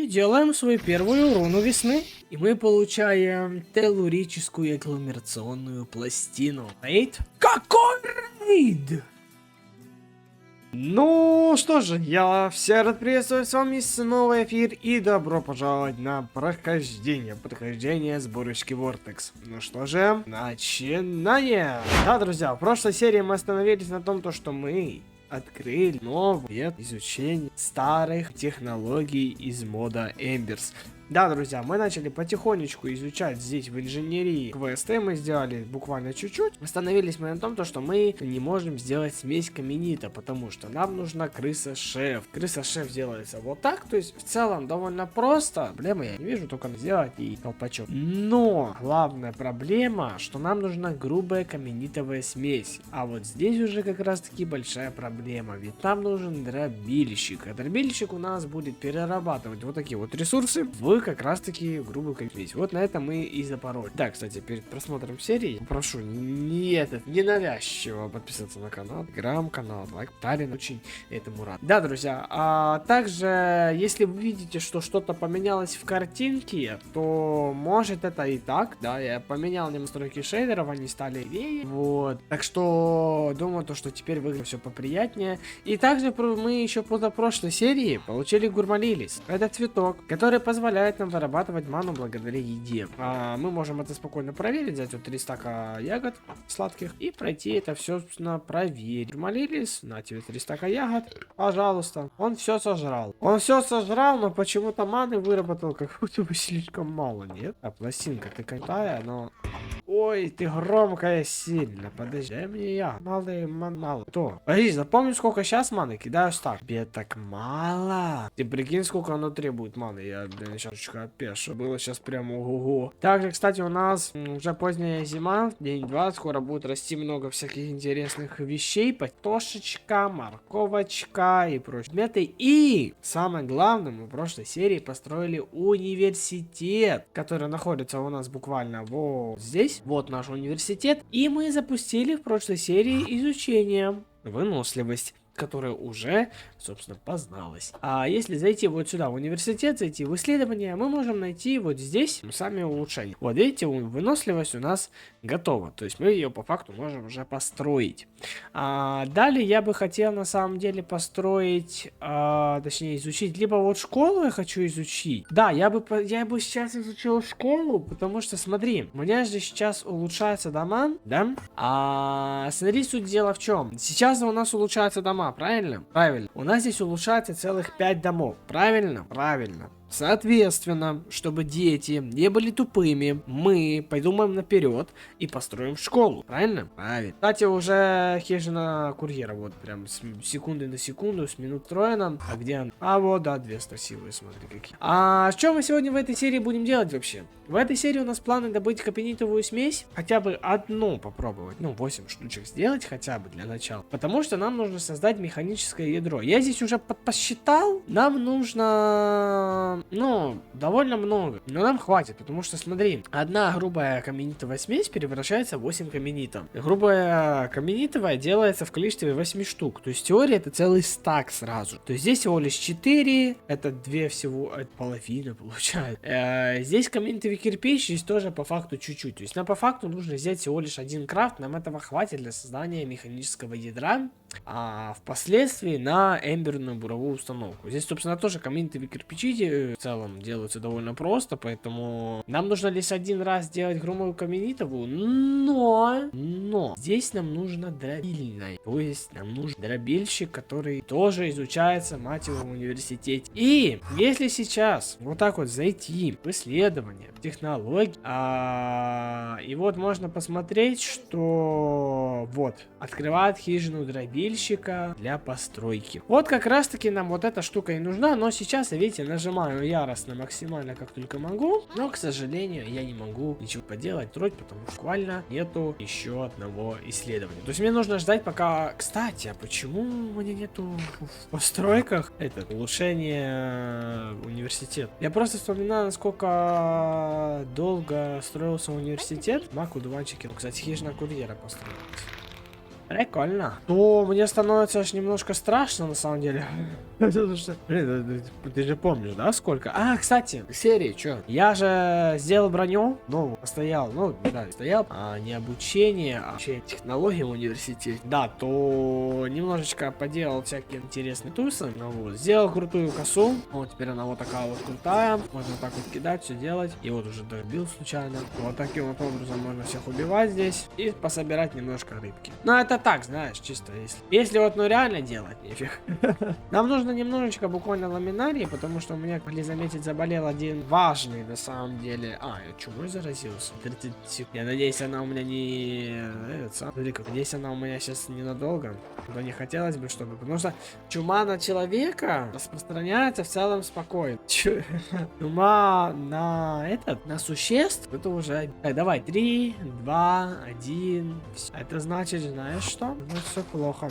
И делаем свою первую руну весны. И мы получаем теллурическую аггломерационную пластину. Рейд? Какой рейд? Ну что же, я всех рад приветствовать, с вами снова эфир и добро пожаловать на прохождение сборочки Vortex. Ну что же, начинаем! Да, друзья, в прошлой серии мы остановились на том, что мы открыли новый вид изучения старых технологий из мода Embers. Да, друзья, мы начали потихонечку изучать здесь в инженерии квесты, мы сделали буквально чуть-чуть. Остановились мы на том, что мы не можем сделать смесь каменита, потому что нам нужна крыса-шеф. Крыса-шеф делается вот так, то есть в целом довольно просто. Проблема я не вижу, только сделать и колпачок. Но главная проблема, что нам нужна грубая каменитовая смесь. А вот здесь уже как раз таки большая проблема, ведь нам нужен дробильщик. А дробильщик у нас будет перерабатывать вот такие вот ресурсы в как раз таки грубую смесь. Вот на это мы и запороли. Да, кстати, перед просмотром серии прошу ненавязчиво подписаться на канал, телеграм-канал, лайк, Тарин очень этому рад. Да, друзья, а также, если вы видите, что что-то поменялось в картинке, то может это и так, да, я поменял настройки шейдеров, они стали идеей, вот. Так что, думаю, что теперь выглядит все поприятнее. И также мы еще позапрошлой серии получили гурмалилис. Это цветок, который позволяет нам вырабатывать ману благодаря еде. Мы можем это спокойно проверить, взять вот 3 стака ягод сладких и пройти это все, собственно, проверить. Молились, на тебе 3 стака ягод, пожалуйста. Он все сожрал. Он все сожрал, но почему-то маны выработал как будто бы слишком мало, нет? А пластинка ты крутая, но... Ой, ты громкая сильно. Подожди, дай мне я. Мало. Кто? Подожди, запомни, сколько сейчас маны кидаю так. Тебе так мало. Ты прикинь, сколько оно требует маны. Я, блин, сейчас опешу. Было сейчас прям ого-го. Также, кстати, у нас уже поздняя зима. День-два. Скоро будет расти много всяких интересных вещей. Патошечка, морковочка и прочие предметы. И, самое главное, мы в прошлой серии построили университет, который находится у нас буквально вот здесь. Вот наш университет. И мы запустили в прошлой серии изучение выносливость, которая уже, собственно, позналась. А если зайти вот сюда в университет, зайти в исследования, мы можем найти вот здесь сами улучшения. Вот видите, выносливость у нас готова. То есть мы ее по факту можем уже построить. Далее я бы хотел на самом деле построить, точнее изучить, либо вот школу я хочу изучить. Да, я бы сейчас изучил школу, потому что смотри, у меня же сейчас улучшаются дома, да? Смотри, суть дела в чем. Сейчас у нас улучшаются дома, правильно? Правильно. У нас здесь улучшается целых 5 домов, правильно? Правильно. Соответственно, чтобы дети не были тупыми, мы придумаем наперед и построим школу. Правильно? Правильно. Кстати, уже хижина курьера. Вот прям с секунды на секунду, с минут трое нам. А где она? А вот, да, 2 красивые, смотри какие. Что мы сегодня в этой серии будем делать вообще? В этой серии у нас планы добыть капенитовую смесь. Хотя бы одну попробовать. Ну, 8 штучек сделать хотя бы для начала. Потому что нам нужно создать механическое ядро. Я здесь уже посчитал. Нам нужно... Ну, довольно много. Но нам хватит, потому что, смотри, одна грубая каменитовая смесь превращается в 8 каменитов. Грубая каменитовая делается в количестве 8 штук. То есть, в теории это целый стак сразу. То есть, здесь всего лишь 4, это 2 всего, это половина получается. Здесь каменитовый кирпич, здесь тоже по факту чуть-чуть. То есть, нам по факту нужно взять всего лишь один крафт, нам этого хватит для создания механического ядра. А впоследствии на эмберную буровую установку. Здесь, собственно, тоже каменитовые кирпичи в целом делаются довольно просто, поэтому нам нужно лишь один раз сделать грубую каменитовую, но здесь нам нужно дробильная, то есть нам нужен дробильщик, который тоже изучается, мать его, в университете. И если сейчас вот так вот зайти в исследование, в технологии, и вот можно посмотреть, что вот открывает хижину дробильщика для постройки. Вот как раз таки нам вот эта штука и нужна, но сейчас, видите, нажимаю яростно максимально как только могу, но, к сожалению, я не могу ничего поделать, потому что буквально нету еще одного исследования. То есть мне нужно ждать пока... Кстати, а почему у меня нету в постройках улучшение университета? Я просто вспоминаю, насколько долго строился университет. Мак, удуванчики. Кстати, хижина курьера построилась. Прикольно. То мне становится аж немножко страшно, на самом деле. Блин, ты же помнишь, да, сколько? А, кстати, серии, чё? Я же сделал броню, ну, стоял, ну, да, стоял, не обучение, а вообще технологии в университете. Да, то немножечко поделал всякие интересные тусы. Ну, вот, сделал крутую косу. Вот, теперь она вот такая вот крутая. Можно так вот кидать, все делать. И вот уже добил случайно. Вот таким вот образом можно всех убивать здесь. И пособирать немножко рыбки. Ну, это так, знаешь, чисто если вот, ну, реально делать нефиг. Нам нужно немножечко буквально ламинарии, потому что у меня, как могли заметить, заболел один важный, на самом деле. Я чумой заразился. 30 секунд. Я надеюсь, она у меня не... Надеюсь, она у меня сейчас ненадолго. Но не хотелось бы, чтобы... Потому что чума на человека распространяется в целом спокойно. Чума на существ, это уже... Так, давай, 3, 2, 1. Это значит, знаешь что? Ну, все плохо.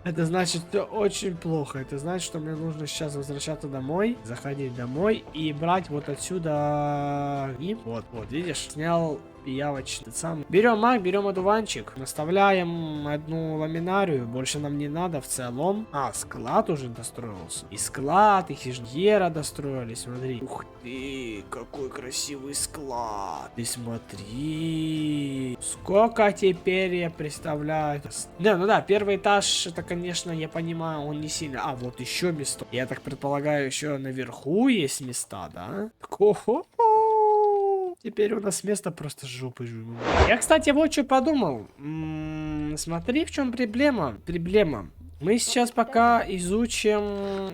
Это значит, все очень плохо. Это значит, что мне нужно сейчас возвращаться домой, заходить домой и брать вот отсюда. И вот, видишь, снял пиявочный сам. Берем маг, берем одуванчик, наставляем одну ламинарию, больше нам не надо в целом. Склад уже достроился. И склад, и хижьера достроились, смотри. Ух ты, какой красивый склад. Ты смотри. Сколько теперь я представляю. Ну да, первый этаж, это, конечно, я понимаю, он не сильно. Вот еще место. Я так предполагаю, еще наверху есть места, да? Теперь у нас место просто жопы жму. Я, кстати, вот что подумал. Смотри, в чем проблема. Мы сейчас пока изучим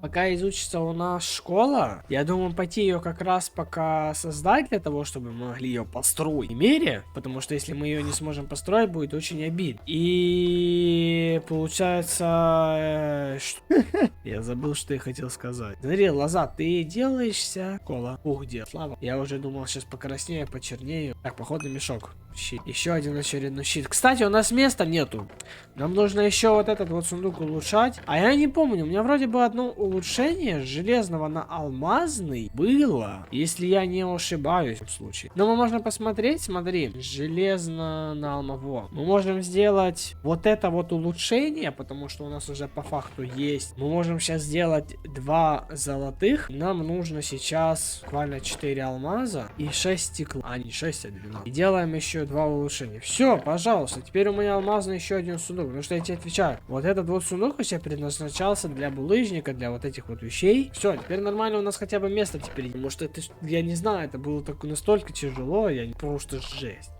пока изучится у нас школа. Я думаю, пойти ее как раз пока создать для того, чтобы мы могли ее построить в мере. Потому что если мы ее не сможем построить, будет очень обидно. И получается... Я забыл, что я хотел сказать. Смотри, Лоза, ты делаешься... Кола. Где? Слава. Я уже думал, сейчас покраснею, почернею. Так, походу мешок. Щит. Еще один очередной щит. Кстати, у нас места нету. Нам нужно еще вот этот вот сундук улучшать. Я не помню, у меня вроде бы одно улучшение железного на алмазный было. Если я не ошибаюсь в случае. Но мы можем посмотреть, смотри. Железно на алмаво. Мы можем сделать вот это вот улучшение, потому что у нас уже по факту есть. Мы можем сейчас сделать 2 золотых. Нам нужно сейчас буквально 4 алмаза и 6 стекла. Не 6, а 12. И делаем еще 2 улучшения. Все, пожалуйста. Теперь у меня алмазный еще один сундук. Потому что я тебе отвечаю. Вот этот вот сундук у себя предназначался для булыжника, для вот этих вот вещей. Все, теперь нормально у нас хотя бы место теперь. Потому что это, я не знаю, это было так настолько тяжело. Просто жесть.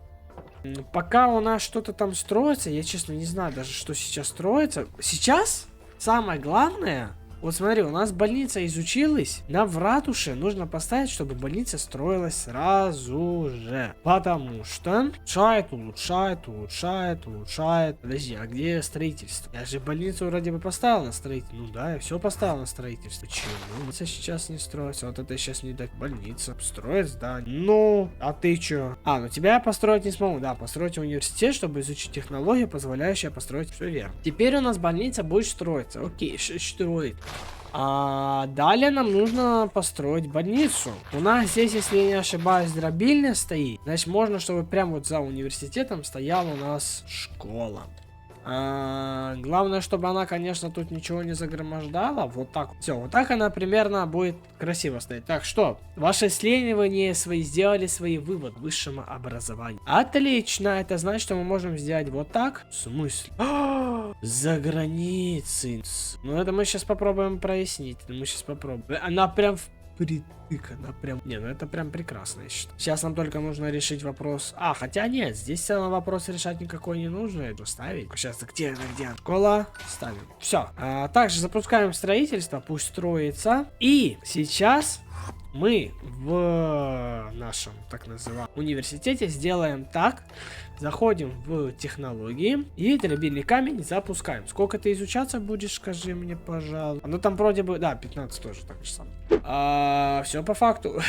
Пока у нас что-то там строится, я честно не знаю даже, что сейчас строится. Сейчас самое главное... Вот смотри, у нас больница изучилась. Нам в ратуше нужно поставить, чтобы больница строилась сразу же. Потому что улучшает. Подожди, а где строительство? Я же больницу вроде бы поставил на строительство. Ну да, я все поставил на строительство. Почему? Больница сейчас не строится. Вот это сейчас не так. Больница. Строить здание. Ну, а ты чё? Ну тебя я построить не смогу. Да, построить университет, чтобы изучить технологию, позволяющую построить. Все верно. Теперь у нас больница будет строиться. Окей, строить. Далее нам нужно построить больницу. У нас здесь, если я не ошибаюсь, дробильня стоит. Значит, можно, чтобы прямо вот за университетом стояла у нас школа. Главное, чтобы она, конечно, тут ничего не загромождала. Вот так. Все, вот так она примерно будет красиво стоять. Так, что? Ваши исследования сделали свои выводы высшему образованию. Отлично. Это значит, что мы можем сделать вот так. В смысле? За границей. Ну, это мы сейчас попробуем прояснить. Она прям впритык, она прям... Не, ну это прям прекрасно, я считаю. Сейчас нам только нужно решить вопрос... хотя нет, здесь в целом вопрос решать никакой не нужно. Это ставить. Сейчас, где? Школа. Ставим. Все. Также запускаем строительство. Пусть строится. И сейчас... Мы в нашем, так называемом, университете сделаем так. Заходим в технологии и дробильный камень запускаем. Сколько ты изучаться будешь, скажи мне, пожалуйста. Ну там вроде бы, да, 15 тоже так же самое. Все по факту.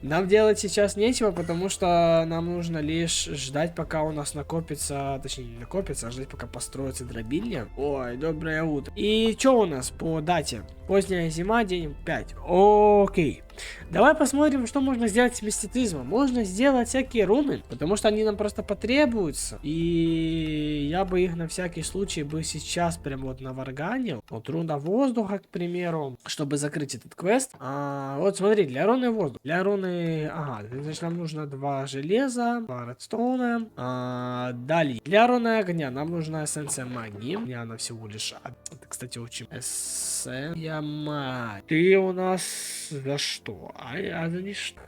Нам делать сейчас нечего, потому что нам нужно лишь ждать, пока у нас накопится, точнее не накопится, а ждать, пока построится дробильня. Ой, доброе утро. И что у нас по дате? Поздняя зима, день 5. Окей. Давай посмотрим, что можно сделать с мистицизмом. Можно сделать всякие руны, потому что они нам просто потребуются. И я бы их на всякий случай бы сейчас прям вот наварганил. Вот руна воздуха, к примеру, чтобы закрыть этот квест. Вот смотри, для руны воздуха. Для руны... Ага, значит нам нужно 2 железа, 2 редстоуна. Далее. Для руны огня нам нужна эссенция магии. Мне она всего лишь... Это, кстати, очень... Эссенция магии. Ты у нас... За что? За ничто.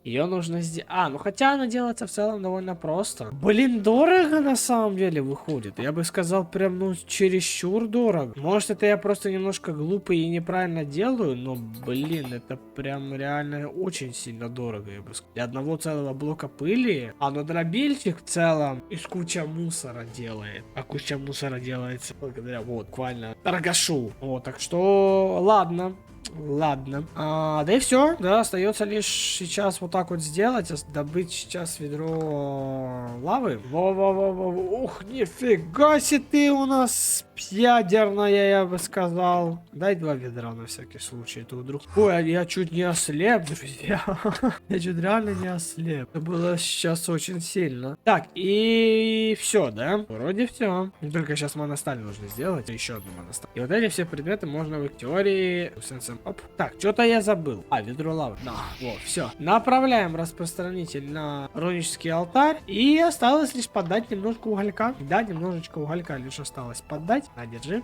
Ее нужно сделать. Ну хотя она делается в целом довольно просто. Блин, дорого на самом деле выходит. Я бы сказал, прям, ну, чересчур дорого. Может, это я просто немножко глупый и неправильно делаю, но, блин, это прям реально очень сильно дорого, я бы сказал. Для одного целого блока пыли, но дробильчик в целом из куча мусора делает. А куча мусора делается благодаря, вот, буквально, торгашу. Вот, так что, ладно. Да и все, да, остается лишь сейчас вот так вот сделать, добыть сейчас ведро лавы. Ух, нифига себе ты у нас ядерная, я бы сказал. Дай 2 ведра на всякий случай, это вдруг... Ой, я чуть не ослеп, друзья. Я чуть реально не ослеп. Это было сейчас очень сильно. Так, и все, да? Вроде все. Только сейчас моносталь нужно сделать, еще одну моносталь. И вот эти все предметы можно в теории... Оп. Так, что-то я забыл. Ведро лавы. Да, вот, все. Направляем распространитель на рунический алтарь. И осталось лишь подать немножко уголька. Да, немножечко уголька лишь осталось подать. Держи.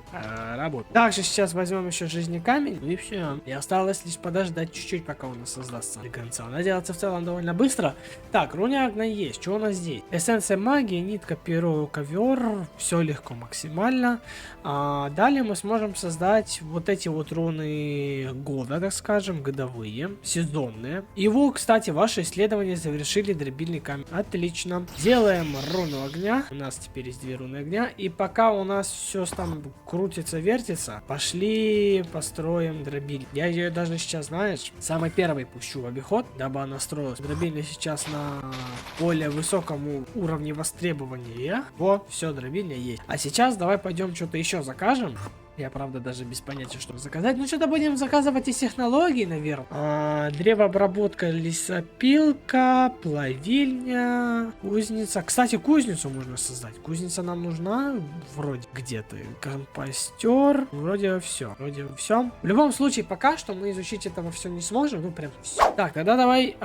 Работа. Также сейчас возьмем еще жизненный камень. И все. И осталось лишь подождать чуть-чуть, пока у нас создастся до конца. Она делается в целом довольно быстро. Так, руна огня есть. Что у нас здесь? Эссенция магии, нитка, перо, ковер. Все легко максимально. Далее мы сможем создать вот эти вот руны года, так скажем, годовые, сезонные. Его, кстати, ваши исследования завершили дробильный камень. Отлично. Делаем руну огня. У нас теперь есть 2 руны огня. И пока у нас все там крутится, вертится, пошли построим дробиль. Я ее даже сейчас, знаешь, самый первый пущу в обиход, дабы она строилась. Дробильня сейчас на более высоком уровне востребования. Все, дробильня есть. А сейчас давай пойдем что-то еще закажем. Я, правда, даже без понятия, что заказать. Ну, что-то будем заказывать из технологий, наверное. Древообработка, лесопилка, плавильня, кузница. Кстати, кузницу можно создать. Кузница нам нужна вроде где-то. Компостер. Вроде все. В любом случае, пока что мы изучить этого все не сможем. Ну, прям все. Так, тогда давай...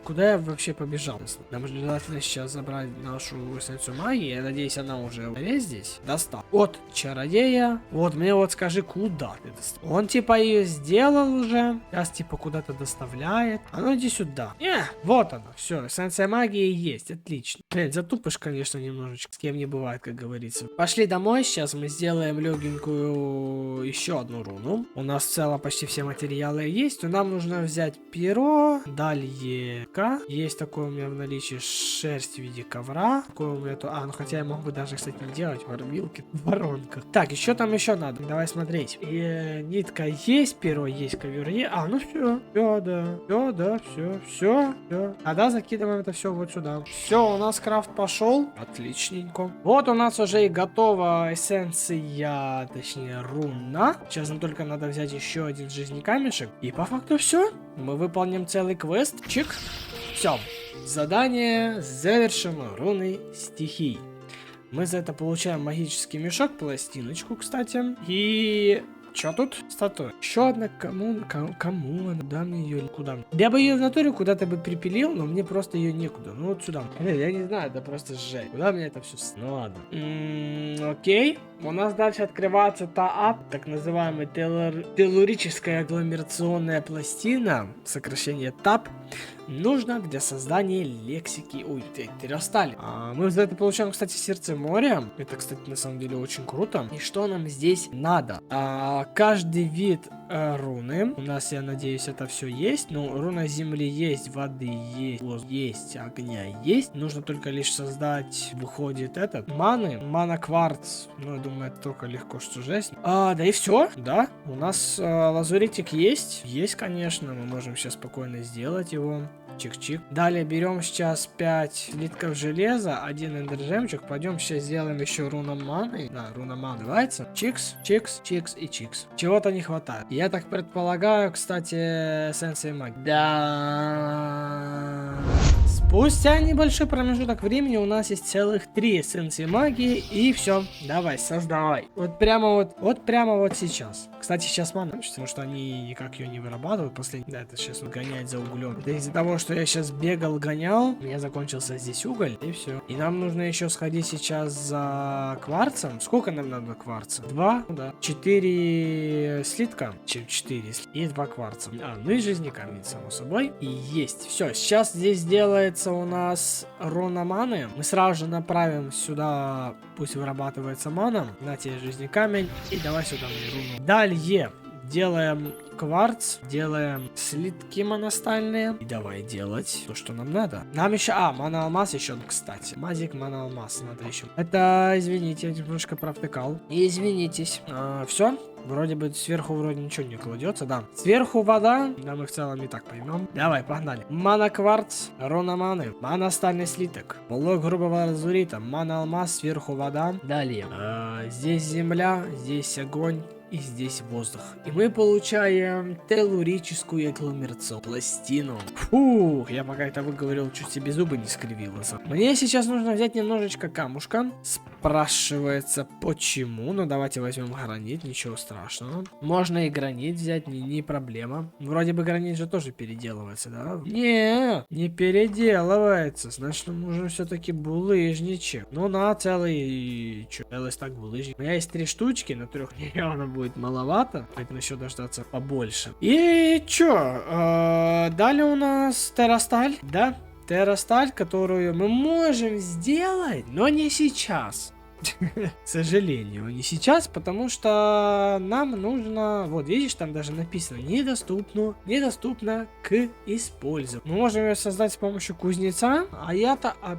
куда я вообще побежал? Нам же желательно сейчас забрать нашу эссенцию магии. Я надеюсь, она уже есть здесь. Достал. От чародея. Вот, мне вот скажи, куда ты доставил? Он типа ее сделал уже. Сейчас типа куда-то доставляет. Ну иди сюда. Вот она. Все, эссенция магии есть. Отлично. Блин, затупишь, конечно, немножечко. С кем не бывает, как говорится. Пошли домой. Сейчас мы сделаем легенькую еще одну руну. У нас в целом почти все материалы есть. Но нам нужно взять перо. Далее есть такое у меня в наличии шерсть в виде ковра. Такое у меня то... ну хотя я могу даже, кстати, не делать варвилки в воронках. Так, еще там еще надо. Давай смотреть. Нитка есть, перо есть, ковер есть. Ну все. Тогда закидываем это все вот сюда. Все, у нас крафт пошел. Отличненько. Вот у нас уже и готова эссенция, точнее руна. Сейчас нам только надо взять еще один жизненный камешек. И по факту все. Мы выполним целый квест. Чик. Все. Задание завершено. Руны стихий. Мы за это получаем магический мешок, пластиночку, кстати. И... Чё тут? Статуя. Еще одна кому куда мне ее? Куда? Я бы ее в натуре куда-то бы припилил, но мне просто ее некуда. Ну вот сюда. Я не знаю, это просто жесть. Куда мне это все? Ну ладно. Окей. У нас дальше открывается ТААП, так называемая телурическая агломерационная пластина, сокращение ТАП. Нужно для создания лексики. Ой, теростали. Мы за это получаем, кстати, сердце моря. Это, кстати, на самом деле очень круто. И что нам здесь надо? Каждый вид руны. У нас, я надеюсь, это все есть. Ну, руна земли есть, воды есть, есть, огня есть. Нужно только лишь создать, выходит этот, мана-кварц. Ну, я думаю, это только легко, что жесть. Да и все, да. У нас лазуритик есть. Есть, конечно. Мы можем сейчас спокойно сделать его. Чик-чик. Далее берем сейчас 5 слитков железа, 1 эндержемчик. Пойдем сейчас сделаем еще руна маны. Да, руна маны называется. Чикс, чикс, чикс и чикс. Чего-то не хватает. Я так предполагаю, кстати, сенсей маги. Да. Спустя небольшой промежуток времени у нас есть целых 3 эссенции магии, и все, давай, создавай. Вот прямо сейчас. Кстати, сейчас мана, потому что они никак ее не вырабатывают. Последний, да, это сейчас гонять за углем. Это из-за того, что я сейчас бегал, гонял, у меня закончился здесь уголь, и все. И нам нужно еще сходить сейчас за кварцем. Сколько нам надо кварца? 2, ну да. 4 слитка, чем 4, и 2 кварца. Ну и жизни камень, само собой. И есть. Все, сейчас здесь делается у нас руна маны. Мы сразу же направим сюда, пусть вырабатывается мана. На тебе жизни камень. И давай сюда мне руну. Далее делаем кварц, делаем слитки моностальные. И давай делать то, что нам надо. Нам еще... мана алмаз еще, кстати. Мазик, мана алмаз надо еще. Это, извините, я немножко провтыкал. Извинитесь. Все. Вроде бы сверху ничего не кладется, да. Сверху вода, да, мы в целом и так поймем. Давай, погнали. Мана кварц, руна маны, мана стальный слиток, блок грубого лазурита, мана алмаз, сверху вода. Далее. Здесь земля, здесь огонь. И здесь воздух. И мы получаем теллурическую аггломерацию. Пластину. Фух, я пока это выговорил, чуть себе зубы не скривил. Мне сейчас нужно взять немножечко камушка. Спрашивается, почему? Ну, давайте возьмем гранит, ничего страшного. Можно и гранит взять, не проблема. Вроде бы гранит же тоже переделывается, да? Не переделывается. Значит, нам нужен все-таки булыжничек. Ну, на целый... Целый стак булыжник. У меня есть 3 штучки, на 3 явно будет маловато, поэтому еще дождаться побольше. И чё? Далее у нас террасталь, да? Террасталь, которую мы можем сделать, но не сейчас. К сожалению, не сейчас, потому что нам нужно... Вот, видишь, там даже написано недоступно к использованию. Мы можем ее создать с помощью кузнеца, а я-то... А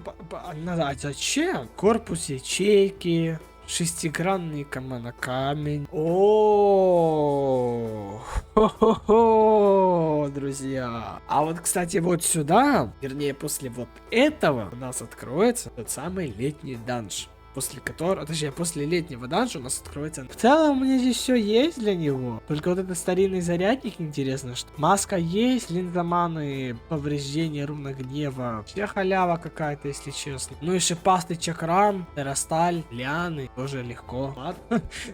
зачем? Корпус ячейки... Шестигранный камень. О, друзья. А вот, кстати, вот сюда, вернее, после вот этого у нас откроется тот самый летний данж. После которого, точнее, после летнего данжа у нас откроется. В целом, у меня здесь все есть для него. Только вот этот старинный зарядник, интересно, что маска есть, линза маны, повреждение руна гнева. Все халява какая-то, если честно. Ну и шипастый чакрам, террасталь, лианы, тоже легко.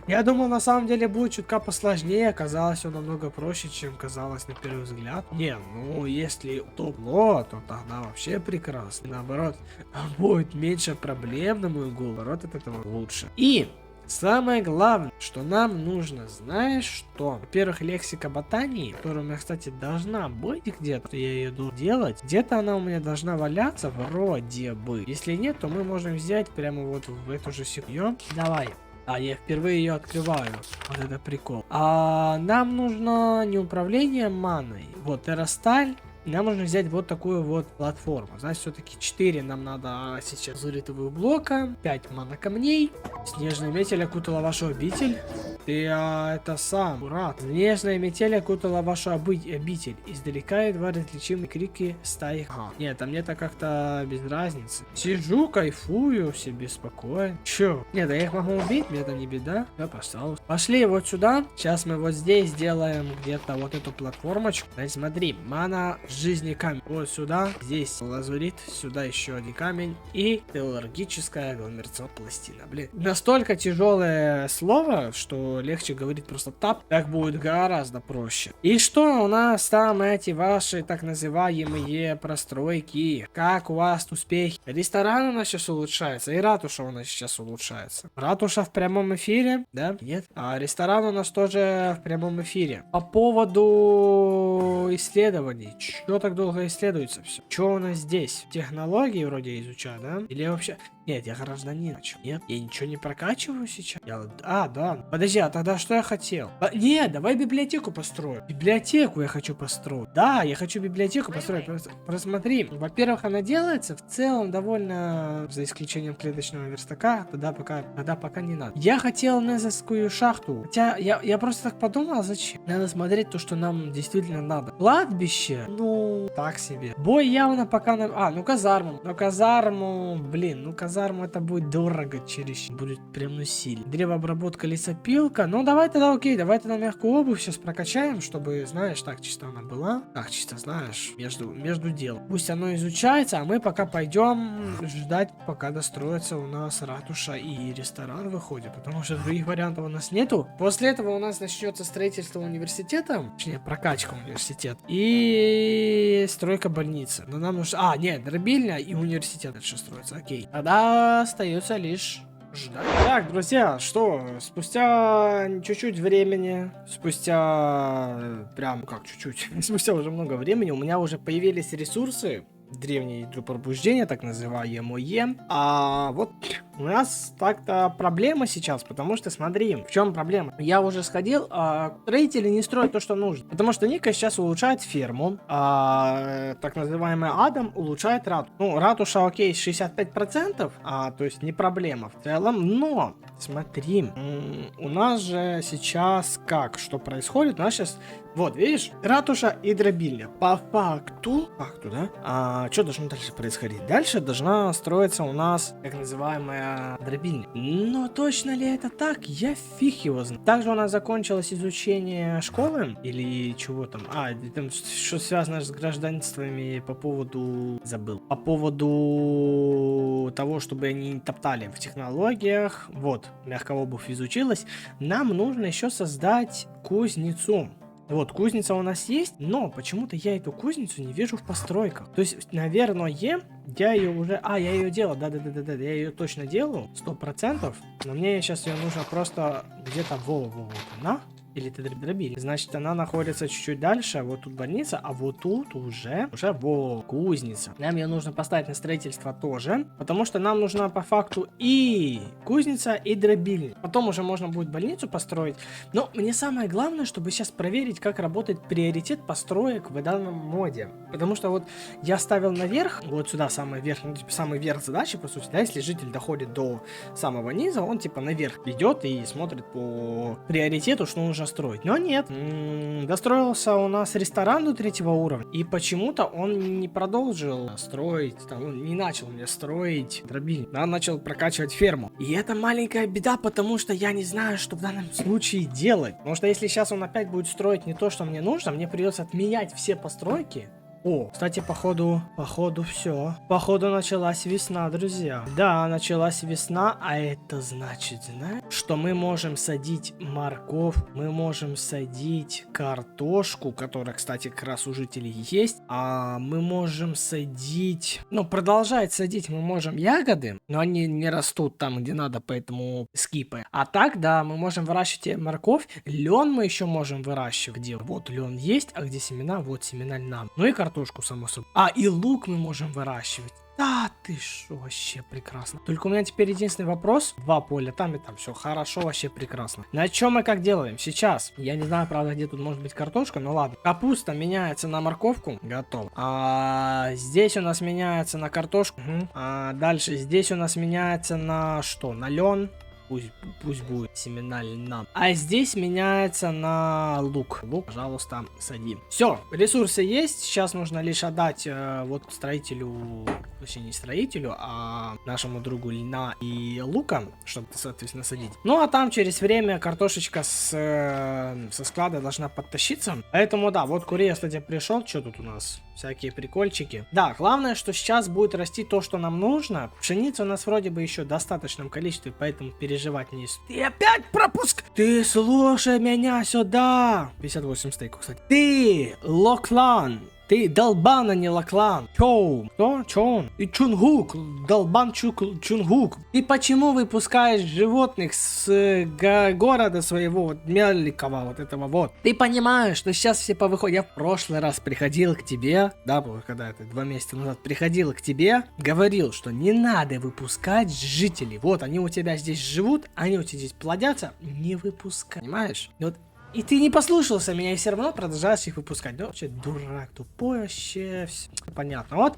Я думал, на самом деле будет чутка посложнее. Оказалось, все намного проще, чем казалось на первый взгляд. Не, ну, если топло, то тогда вообще прекрасно. Наоборот, будет меньше проблем, на мой голову. От этого лучше. И самое главное, что нам нужно, знаешь что? Во-первых, лексика ботании, которая у меня, кстати, должна быть где-то, я ее иду делать. Где-то она у меня должна валяться, вроде бы. Если нет, то мы можем взять прямо вот в эту же секунду. Давай. Я впервые ее открываю. Вот это прикол. Нам нужно не управление маной. Вот, террасталь. Нам нужно взять вот такую вот платформу. Значит, все-таки 4 нам надо сейчас зуритовых блока, 5 монокамней. Снежная метель окутала вашу обитель. Ты это сам, Мурат. Снежная метель окутала вашу обитель. Издалека едва различимые крики стаи. Нет, а мне-то как-то без разницы. Сижу, кайфую, себе спокойно. Че? Нет, я их могу убить, мне это не беда. Да, пожалуйста. Пошли вот сюда. Сейчас мы вот здесь сделаем где-то вот эту платформочку. Значит, смотри, мана жизни камень. Вот сюда, здесь лазурит, сюда еще один камень и теллургическая аггломерация пластина. Блин, настолько тяжелое слово, что легче говорить просто тап, так будет гораздо проще. И что у нас там эти ваши так называемые простройки? Как у вас успехи? Ресторан у нас сейчас улучшается, и ратуша у нас сейчас улучшается. Ратуша в прямом эфире, да? Нет? А ресторан у нас тоже в прямом эфире. По поводу исследований. Что так долго исследуется все? Что у нас здесь? Технологии вроде изучаю, да? Или вообще... Нет, я гражданин. Нет, я ничего не прокачиваю сейчас. Да. Подожди, а тогда что я хотел? Нет, давай библиотеку построю. Библиотеку я хочу построить. Да, я хочу библиотеку построить. Просмотри. Во-первых, она делается в целом довольно, за исключением клеточного верстака, тогда пока не надо. Я хотел незовскую шахту. Хотя я просто так подумал, зачем? Надо смотреть то, что нам действительно надо. Кладбище. Ну, Ну, так себе. Бой явно пока... ну казарму. Ну казарму, блин, ну казарму это будет дорого через... Будет прям ну сильно. Древообработка, лесопилка. Ну давай тогда, окей, давай тогда мягкую обувь сейчас прокачаем, чтобы, знаешь, так чисто она была. Так чисто, знаешь, между делом. Пусть оно изучается, а мы пока пойдем ждать, пока достроится у нас ратуша и ресторан выходит, потому что других вариантов у нас нету. После этого у нас начнется строительство университета, точнее прокачка университета и стройка больницы. Но нам нужно... нет, дробильня и университет дальше строится, окей. Тогда остается лишь ждать. Так, друзья, что, спустя чуть-чуть времени, прям как чуть-чуть, спустя уже много времени у меня уже появились ресурсы, древние пробуждения, так называемые. А вот у нас так-то проблема сейчас, потому что смотри, в чем проблема. Я уже сходил, строители не строят то, что нужно. Потому что Ника сейчас улучшает ферму, так называемый Адам улучшает ратушу. Ну, ратуша, окей, 65%, то есть не проблема в целом, но смотри, у нас же сейчас что происходит? У нас сейчас, вот, видишь, ратуша и дробильня. По факту, да? Что должно дальше происходить? Дальше должна строиться у нас так называемая дробильня. Но точно ли это так? Я фиг его знаю. Также у нас закончилось изучение школы или чего там? Там что связано с гражданствами по поводу... Забыл. По поводу того, чтобы они не топтали в технологиях. Вот, мягкая обувь изучилась. Нам нужно еще создать кузницу. Вот, кузница у нас есть, но почему-то я эту кузницу не вижу в постройках. То есть, наверное, я ее уже... я ее делал, да, я ее точно делал, 100%. Но мне сейчас ее нужно просто где-то на... Или ты дробили. Значит, она находится чуть-чуть дальше. Вот тут больница, а вот тут уже кузница. Нам ее нужно поставить на строительство тоже, потому что нам нужна по факту и кузница, и дробильня. Потом уже можно будет больницу построить. Но мне самое главное, чтобы сейчас проверить, как работает приоритет построек в данном моде. Потому что вот я ставил наверх, вот сюда самый верх, самый верх задачи, по сути, да, если житель доходит до самого низа, он типа наверх идет и смотрит по приоритету, что нужно строить. Но нет. Достроился у нас ресторан до 3-го уровня. И почему-то он не продолжил строить, не начал мне строить дробильню. Он начал прокачивать ферму. И это маленькая беда, потому что я не знаю, что в данном случае делать. Потому что если сейчас он опять будет строить не то, что мне нужно, мне придется отменять все постройки. Кстати, походу все. Походу началась весна, друзья. Да, началась весна, а это значит, знаешь, что мы можем садить морковь, мы можем садить картошку, которая, кстати, как раз у жителей есть, мы можем садить, продолжать садить мы можем ягоды, но они не растут там, где надо, поэтому скипы. А так, да, мы можем выращивать морковь, лен мы еще можем выращивать. Где? Вот лен есть, а где семена? Вот семена льна. Ну и картошку, само собой. И лук мы можем выращивать. Да ты шо, вообще прекрасно. Только у меня теперь единственный вопрос. 2 поля там и там. Все хорошо, вообще прекрасно. На чем мы как делаем? Сейчас. Я не знаю, правда, где тут может быть картошка, но ладно. Капуста меняется на морковку. Готово. Здесь у нас меняется на картошку. Дальше здесь у нас меняется на что? На лен. Пусть будет семена льна. А здесь меняется на лук. Лук, пожалуйста, сади. Все, ресурсы есть. Сейчас нужно лишь отдать вот строителю, точнее не строителю, а нашему другу льна и лука, чтобы, соответственно, садить. Ну а там через время картошечка со склада должна подтащиться. Поэтому да, вот курьер, кстати, пришел. Что тут у нас? Всякие прикольчики. Да, главное, что сейчас будет расти то, что нам нужно. Пшеницы у нас вроде бы еще в достаточном количестве, поэтому переживать не стоит. Ты опять пропуск! Ты слушай меня сюда! 58 стейков, кстати. Ты, Локлан! Ты долбан, а не Локлан. Чоу. Кто? Чон. И Чунгук. Долбан Чунгук. Ты почему выпускаешь животных с города своего, вот Меликова, вот этого вот? Ты понимаешь, что сейчас все повыходят. Я в прошлый раз приходил к тебе, да, когда это 2 месяца назад приходил к тебе, говорил, что не надо выпускать жителей. Вот они у тебя здесь живут, они у тебя здесь плодятся, не выпускай. Понимаешь? И вот И ты не послушался меня и все равно продолжаешь их выпускать. Да, вообще дурак, тупой вообще. Все понятно. Вот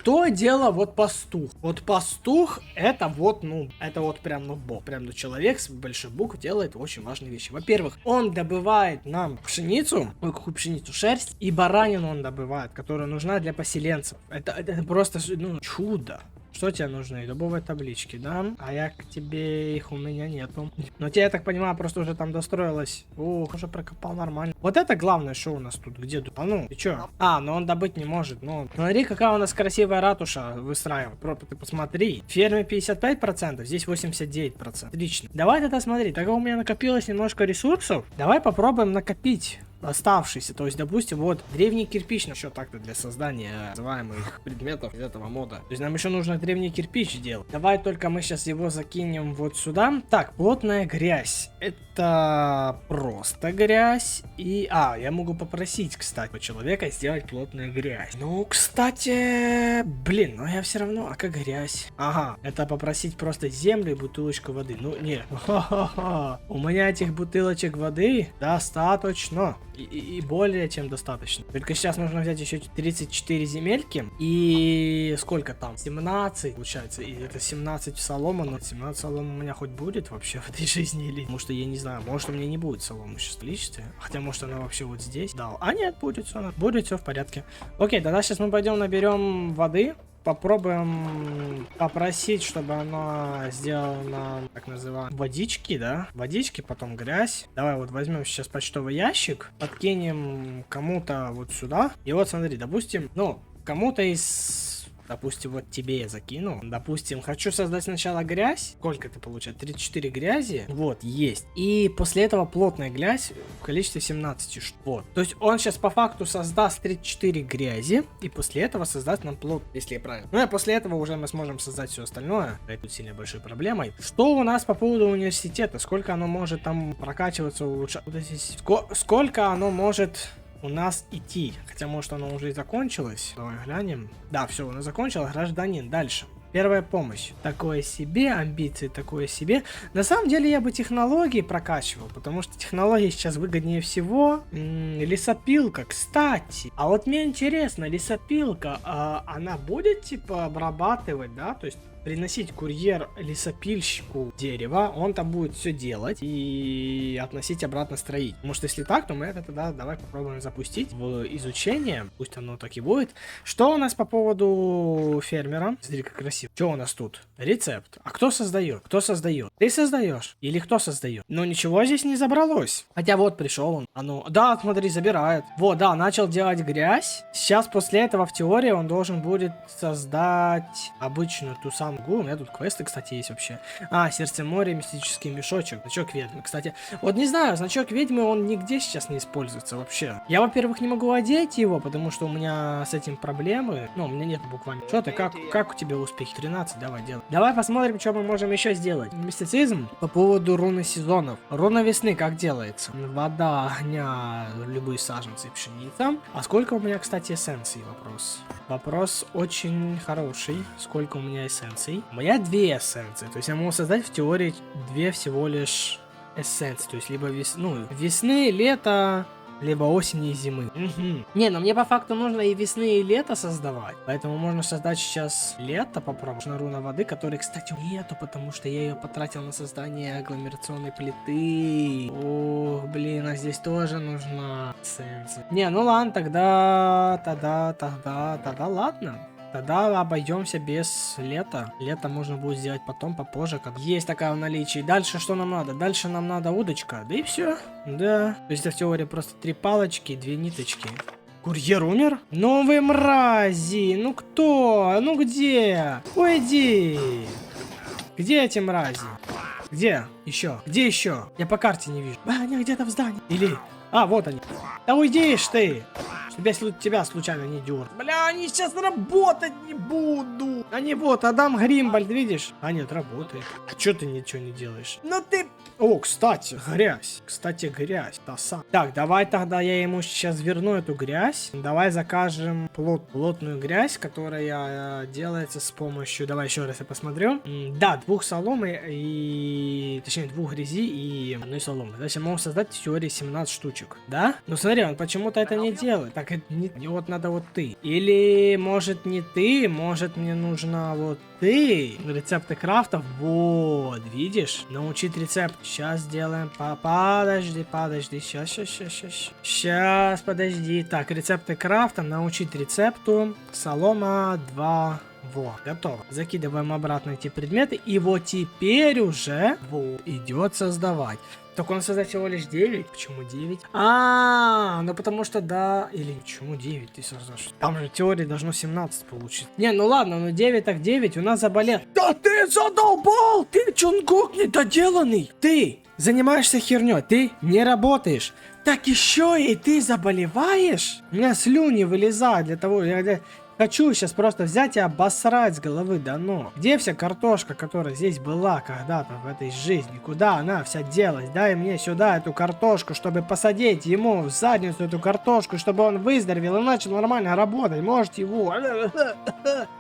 то дело вот пастух. Вот пастух это вот, ну, это вот прям, ну, бог. Прям, ну, человек с большой буквы делает очень важные вещи. Во-первых, он добывает нам пшеницу, ой, какую пшеницу, шерсть, и баранину он добывает, которая нужна для поселенцев. Это просто, ну, чудо. Что тебе нужны? Дубовые таблички, да? А я к тебе их у меня нету. Но тебе, я так понимаю, просто уже там достроилось. Ох, уже прокопал нормально. Вот это главное, что у нас тут. Где дуб? А ну, ты чё? А, но он добыть не может. Ну, смотри, какая у нас красивая ратуша выстраивает. Просто ты посмотри. В ферме 55%, здесь 89%. Отлично. Давай тогда смотри. Так как у меня накопилось немножко ресурсов, давай попробуем накопить оставшиеся. То есть, допустим, вот древний кирпич, еще так-то для создания называемых предметов из этого мода. То есть нам еще нужно древний кирпич делать. Давай только мы сейчас его закинем вот сюда. Так, плотная грязь. Это просто грязь. И, я могу попросить, кстати, у человека сделать плотную грязь. Ну, кстати, блин, но я все равно, а как грязь? Ага, это попросить просто землю и бутылочку воды. Ну, нет. У меня этих бутылочек воды достаточно. И более чем достаточно. Только сейчас нужно взять еще 34 земельки. И сколько там? 17 получается. И это 17 солома. Но 17 солома у меня хоть будет вообще в этой жизни или... Потому что я не знаю. Может у меня не будет соломы сейчас в количестве. Хотя может она вообще вот здесь. Да. А нет, будет все. Будет все в порядке. Окей, тогда сейчас мы пойдем наберем воды. Попробуем попросить, чтобы она сделала нам, так называемые, водички, да? Водички, потом грязь. Давай вот возьмем сейчас почтовый ящик, подкинем кому-то вот сюда. И вот смотри, допустим, ну, кому-то из... Допустим, вот тебе я закину. Допустим, хочу создать сначала грязь. Сколько это получает? 34 грязи. Вот, есть. И после этого плотная грязь в количестве 17 штук. Вот. То есть он сейчас по факту создаст 34 грязи. И после этого создаст нам плот, если я правильно. Ну и после этого уже мы сможем создать все остальное. Это сильно большой проблемой. Что у нас по поводу университета? Сколько оно может там прокачиваться, улучшать? Вот здесь. Сколько оно может... у нас идти. Хотя, может, оно уже и закончилось. Давай глянем. Да, все, оно закончилось. Гражданин. Дальше. Первая помощь. Такое себе. Амбиции такое себе. На самом деле, я бы технологии прокачивал. Потому что технологии сейчас выгоднее всего. Лесопилка, кстати. А вот мне интересно, лесопилка, она будет, типа, обрабатывать, да? То есть приносить курьер лесопильщику дерево, он там будет все делать и относить обратно строить. Может, если так, то мы это тогда давай попробуем запустить в изучение. Пусть оно так и будет. Что у нас по поводу фермера? Смотри, как красиво. Что у нас тут? Рецепт. А кто создает? Кто создает? Ты создаешь? Или кто создает? Но ничего здесь не забралось. Хотя вот пришел он. Да, смотри, забирает. Вот, да, начал делать грязь. Сейчас после этого в теории он должен будет создать обычную ту самую. У меня тут квесты, кстати, есть вообще. Сердце моря, мистический мешочек, значок ведьмы. Кстати, вот не знаю, значок ведьмы, он нигде сейчас не используется вообще. Я, во-первых, не могу одеть его, потому что у меня с этим проблемы. Ну, у меня нет буквально. Что ты, как у тебя успехи? 13, давай, делай. Давай посмотрим, что мы можем еще сделать. Мистицизм по поводу руны сезонов. Руна весны как делается? Вода, огня, любые саженцы и пшеница. А сколько у меня, кстати, эссенций? Вопрос очень хороший. Сколько у меня эссенций? У меня 2 эссенции. То есть я могу создать в теории 2 всего лишь эссенции. То есть либо весны, лето, либо осени и зимы. Не, но мне по факту нужно и весны, и лето создавать. Поэтому можно создать сейчас лето, попробовать. На руна воды, которой, кстати, нету, потому что я ее потратил на создание агломерационной плиты. Ох, блин, а здесь тоже нужна эссенция. Не, ну ладно, тогда ладно. Тогда обойдемся без лета. Лето можно будет сделать потом, попозже, как есть такая в наличии. Дальше что нам надо? Дальше нам надо удочка. Да и все. Да. То есть это в теории просто 3 палочки, 2 ниточки. Курьер умер? Ну вы мрази! Ну кто? Ну где? Уйди! Где эти мрази? Где? Еще? Где еще? Я по карте не вижу. Они где-то в здании. Или... вот они. Да уйдишь ты! Чтобы я тебя случайно не дёр. Бля, они сейчас работать не буду. Они вот, Адам Гримбольд, видишь? Нет, работает. А чё ты ничего не делаешь? Ну ты О, кстати, грязь. Кстати, грязь. Так, давай тогда я ему сейчас верну эту грязь. Давай закажем плотную грязь, которая делается с помощью... Давай еще раз я посмотрю. Да, 2 соломы и... Точнее, 2 грязи и 1 соломы. Значит, могу создать в теории 17 штучек. Да? Ну смотри, он почему-то это не делает. Так, это не вот надо вот ты. Или, может, не ты, может, мне нужно вот ты. Рецепты крафтов. Вот, видишь? Научить рецепт. Сейчас сделаем. Подожди. Сейчас, подожди. Так, рецепты крафта. Научить рецепту. Солома 2. Во, готово. Закидываем обратно эти предметы. И вот теперь уже идет создавать. Так он создать всего лишь 9. Почему 9? Ну потому что да. Или почему 9 ты создашь? Там же в теории должно 17 получить. Не, ну ладно, ну 9 так 9. У нас заболел. Да ты задолбал! Ты Чунгук недоделанный! Ты занимаешься херней, ты не работаешь. Так еще и ты заболеваешь? У меня слюни вылезают для того, я хочу сейчас просто взять и обосрать с головы до ног. Где вся картошка, которая здесь была когда-то в этой жизни? Куда она вся делась? Дай мне сюда эту картошку, чтобы посадить ему в задницу эту картошку, чтобы он выздоровел и начал нормально работать. Может его...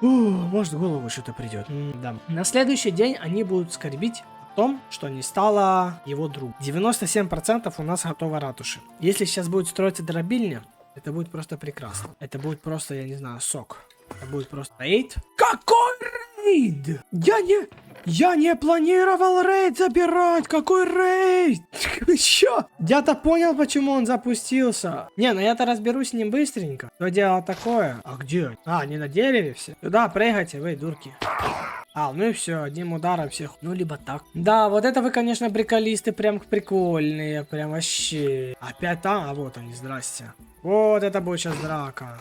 Может в голову что-то придет. Да. На следующий день они будут скорбить о том, что не стало его другом. 97% у нас готово ратуши. Если сейчас будет строиться дробильня, это будет просто прекрасно. Это будет просто, я не знаю, сок. Это будет просто рейд. Какой рейд? Я не планировал рейд забирать. Какой рейд? Чё? Я-то понял, почему он запустился. Не, ну я-то разберусь с ним быстренько. Что дело такое? А где? Они на дереве все? Туда прыгайте, вы, дурки. Ну и все, одним ударом всех. Ну, либо так. Да, вот это вы, конечно, приколисты, прям прикольные. Прям вообще. Опять там? А вот они, здрасте. Вот это будет сейчас драка.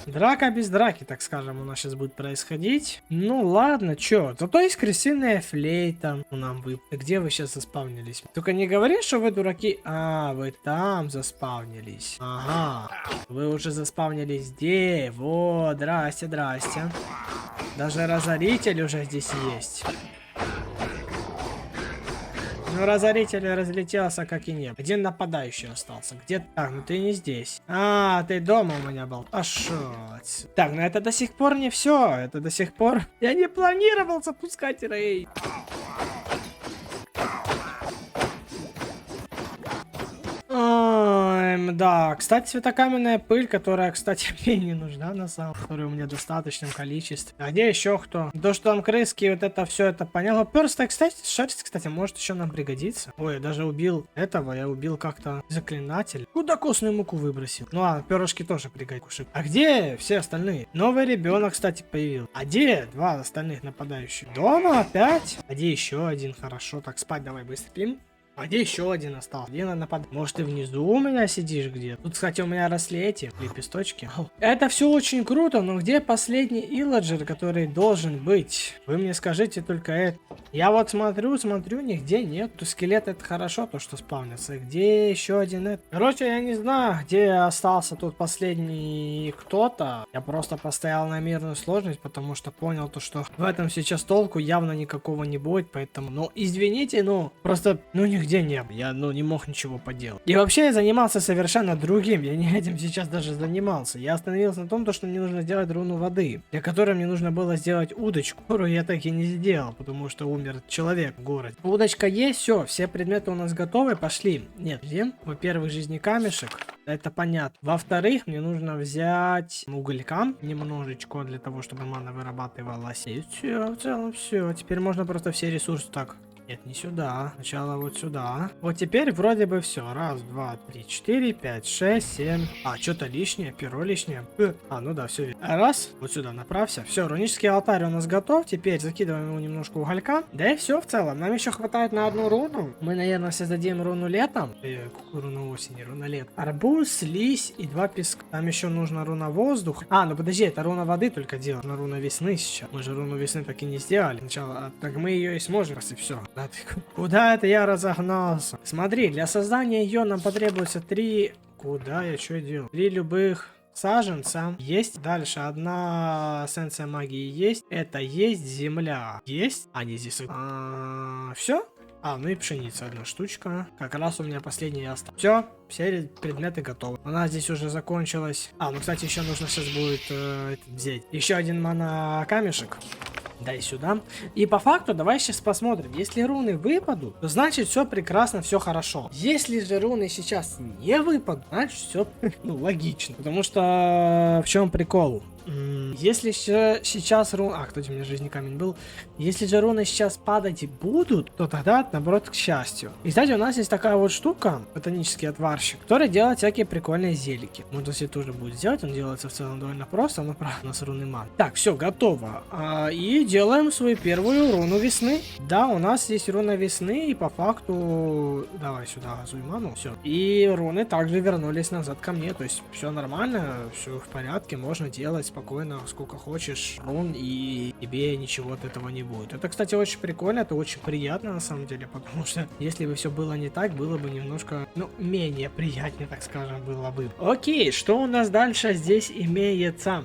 Драка без драки, так скажем, у нас сейчас будет происходить. Ну ладно, чё. Зато есть крысиная флейта. Где вы сейчас заспавнились? Только не говори, что вы дураки. Вы там заспавнились. Ага. Вы уже заспавнились где? Вот, здрасте. Даже разоритель уже здесь есть. Ну, разоритель разлетелся, как и не. Один нападающий остался. Где? Так, ну ты не здесь. Ты дома у меня был. Пошел. Так, ну это до сих пор не все. Это до сих пор... Я не планировал запускать рейд. Да, кстати, светокаменная пыль, которая, кстати, мне не нужна на самом деле, которой у меня в достаточном количестве. А где еще кто? То, что там крыски, вот это все, это понятно. Перстая, кстати, шерсть, кстати, может еще нам пригодится. Ой, я даже убил этого, я убил как-то заклинатель. Куда костную муку выбросил? Ну ладно, перышки тоже пригодятся. А где все остальные? Новый ребенок, кстати, появился. А где 2 остальных нападающих? Дома опять? А где еще один? Хорошо, так спать давай быстро спим. А где еще один остался? Где надо напад? Может, ты внизу у меня сидишь где? Тут, кстати, у меня росли эти лепесточки. Это все очень круто, но где последний илладжер, который должен быть? Вы мне скажите только это. Я вот смотрю, нигде нет. То скелет это хорошо, то что спавнится. Где еще один это? Короче, я не знаю, где остался тут последний кто-то. Я просто поставил на мирную сложность, потому что понял то, что в этом сейчас толку явно никакого не будет, поэтому, ну, извините, просто, нигде не было. Я, не мог ничего поделать. И вообще я занимался совершенно другим. Я не этим сейчас даже занимался. Я остановился на том, что мне нужно сделать руну воды, для которой мне нужно было сделать удочку, которую я так и не сделал, потому что умер человек в городе. Удочка есть, все предметы у нас готовы, пошли. Нет, где? Во-первых, жизни камешек. Это понятно. Во-вторых, мне нужно взять уголька немножечко для того, чтобы мана вырабатывалась. И все, в целом все. Теперь можно просто все ресурсы так. Нет, не сюда. Сначала вот сюда. Вот теперь вроде бы все. 1, 2, 3, 4, 5, 6, 7. Что-то лишнее, перо лишнее. Ну да, все. Раз. Вот сюда направься. Все, рунический алтарь у нас готов. Теперь закидываем ему немножко уголька. Да и все в целом. Нам еще хватает на одну руну. Мы, наверное, создадим руну летом. Какую руну осени? Руна лет. Арбуз, слизь и 2 песка. Там еще нужна руна воздуха. Ну подожди, это руна воды только делать. На руна весны сейчас. Мы же руну весны так и не сделали. Сначала, так мы ее и сможем, если все. Куда это я разогнался? Смотри, для создания ее нам потребуется 3... Куда я что делал? 3 любых саженца есть. Дальше одна эссенция магии есть. Это есть земля. Есть. Они здесь... Все. Ну и пшеница одна штучка. Как раз у меня последняя осталась. Все, все предметы готовы. У нас здесь уже закончилась. Ну, кстати, еще нужно сейчас будет взять еще один камешек. Дай сюда. И по факту давай сейчас посмотрим. Если руны выпадут, то значит все прекрасно, все хорошо. Если же руны сейчас не выпадут, значит все логично. Потому что в чем прикол? Если сейчас руны... кстати, у меня жизни камень был. Если же руны сейчас падать и будут, то тогда, наоборот, к счастью. И, кстати, у нас есть такая вот штука, ботанический отварщик, который делает всякие прикольные зелики. Можно себе тоже будет сделать, он делается в целом довольно просто, но правда, у нас руны ман. Так, все, готово. И делаем свою первую руну весны. Да, у нас есть руна весны, и по факту... Давай сюда газуй ману, все. И руны также вернулись назад ко мне, то есть все нормально, все в порядке, можно делать спокойно, сколько хочешь рун, и тебе ничего от этого не будет. Это, кстати, очень прикольно, это очень приятно на самом деле, потому что если бы все было не так, было бы немножко, менее приятнее, так скажем, было бы. Окей, что у нас дальше здесь имеется?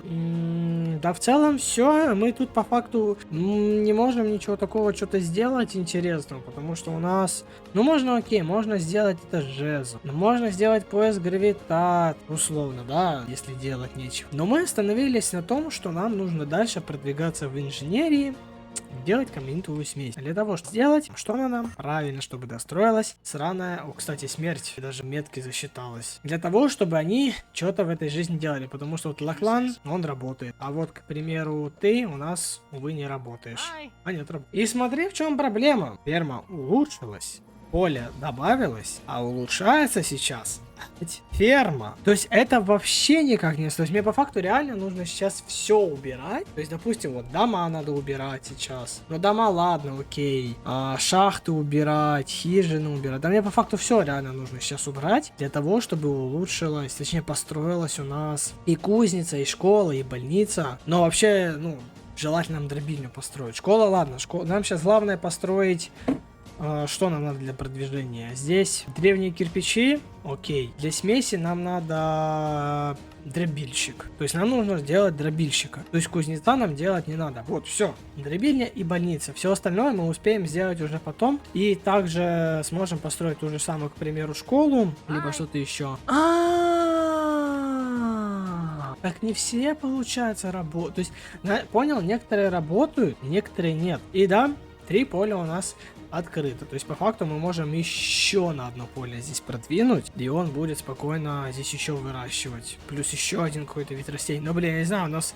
Да, в целом все, мы тут по факту не можем ничего такого что-то сделать интересного, потому что у нас, можно сделать это жезл, можно сделать пояс гравитат, условно, да, если делать нечего. Но мы остановились на том, что нам нужно дальше продвигаться в инженерии, делать каменитовую смесь. Для того, чтобы сделать, что она нам? Правильно, чтобы достроилась сраная... кстати, смерть даже метки засчиталась. Для того, чтобы они что-то в этой жизни делали, потому что вот Лохлан, он работает. А вот, к примеру, ты у нас, увы, не работаешь. Нет, работает. И смотри, в чем проблема. Ферма улучшилась, поле добавилось, а улучшается сейчас ферма. То есть это вообще никак не... То есть мне по факту реально нужно сейчас все убирать. То есть, допустим, вот дома надо убирать сейчас. Дома, ладно, окей. Шахты убирать, хижины убирать. Да мне по факту все реально нужно сейчас убрать для того, чтобы улучшилось, точнее построилась у нас и кузница, и школа, и больница. Но вообще, желательно нам дробильню построить. Школа, ладно, нам сейчас главное построить... Что нам надо для продвижения? Здесь древние кирпичи, окей. Для смеси нам надо дробильщик. То есть нам нужно сделать дробильщика. То есть кузнеца нам делать не надо. Вот, все. Дробильня и больница. Все остальное мы успеем сделать уже потом. И также сможем построить ту же самую, к примеру, школу, либо что-то еще. Так не все, получается, работают. То есть, понял, некоторые работают, некоторые нет. И да, 3 поля у нас открыто. То есть по факту мы можем еще на одно поле здесь продвинуть, и он будет спокойно здесь еще выращивать. Плюс еще один какой-то вид растений. Но, блин, я не знаю, у нас